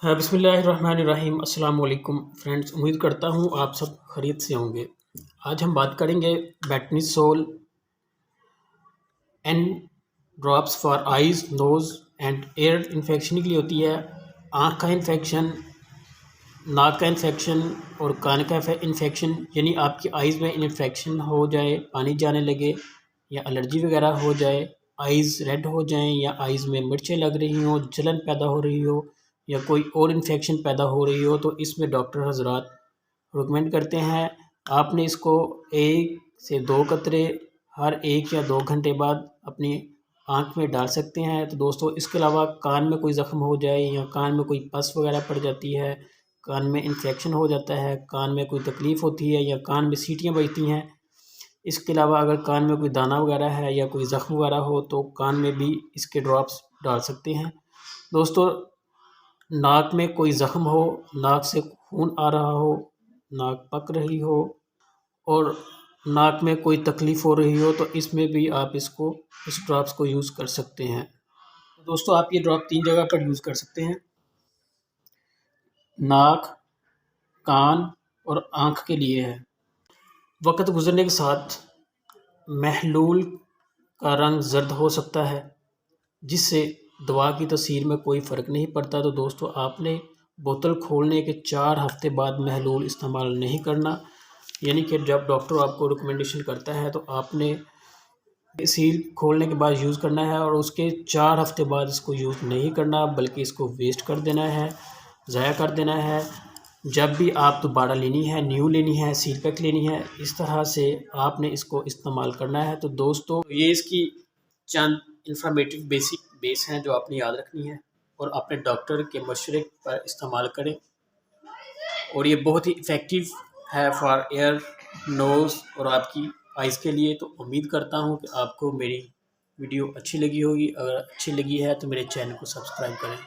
हाँ, बिस्मिल्लाहिर्रहमानिर्रहीम। अस्सलाम वालेकुम फ्रेंड्स, उम्मीद करता हूँ आप सब खैरियत से होंगे। आज हम बात करेंगे Betnesol N drops for eyes, nose and ear infection के लिए होती है। आँख का इन्फेक्शन, नाक का इन्फेक्शन और कान का इन्फेक्शन, यानी आपकी आइज़ में इन्फेक्शन हो जाए, पानी जाने लगे या एलर्जी वगैरह हो जाए, आइज़ रेड हो जाएं या आइज़ में मिर्चें लग रही हों, जलन पैदा हो रही हो या कोई और इन्फेक्शन पैदा हो रही हो, तो इसमें डॉक्टर हजरात रिकमेंड करते हैं आपने इसको 1 से 2 कतरे हर 1 या 2 घंटे बाद अपनी आँख में डाल सकते हैं। तो दोस्तों, इसके अलावा कान में कोई ज़ख्म हो जाए या कान में कोई पस वगैरह पड़ जाती है, कान में इन्फेक्शन हो जाता है, कान में कोई तकलीफ़ होती है या कान में सीटियाँ बजती हैं, इसके अलावा अगर कान में कोई दाना वगैरह है या कोई ज़ख्म वगैरह हो तो कान में भी इसके ड्रॉप्स डाल सकते हैं। दोस्तों, नाक में कोई ज़ख्म हो, नाक से खून आ रहा हो, नाक पक रही हो और नाक में कोई तकलीफ़ हो रही हो, तो इसमें भी आप इस ड्रॉप्स को यूज़ कर सकते हैं। दोस्तों, आप ये ड्रॉप 3 जगह पर यूज़ कर सकते हैं। नाक, कान और आँख के लिए है। वक़्त गुज़रने के साथ महलूल का रंग ज़र्द हो सकता है, जिससे दवा की तसीर में कोई फ़र्क नहीं पड़ता। तो दोस्तों, आपने बोतल खोलने के 4 हफ़्ते बाद महलूल इस्तेमाल नहीं करना, यानी कि जब डॉक्टर आपको रिकमेंडेशन करता है तो आपने सील खोलने के बाद यूज़ करना है और उसके 4 हफ़्ते बाद इसको यूज़ नहीं करना, बल्कि इसको वेस्ट कर देना है, ज़ाया कर देना है। जब भी आप दोबारा लेनी है, न्यू लेनी है, सील पैक लेनी है, इस तरह से आपने इसको इस्तेमाल करना है। तो दोस्तों, ये इसकी चंद इंफॉर्मेटिव बेसिक बेस हैं जो आपने याद रखनी है और अपने डॉक्टर के मशवरे पर इस्तेमाल करें। और ये बहुत ही इफ़ेक्टिव है फॉर एयर, नोज़ और आपकी आइज़ के लिए। तो उम्मीद करता हूँ कि आपको मेरी वीडियो अच्छी लगी होगी। अगर अच्छी लगी है तो मेरे चैनल को सब्सक्राइब करें।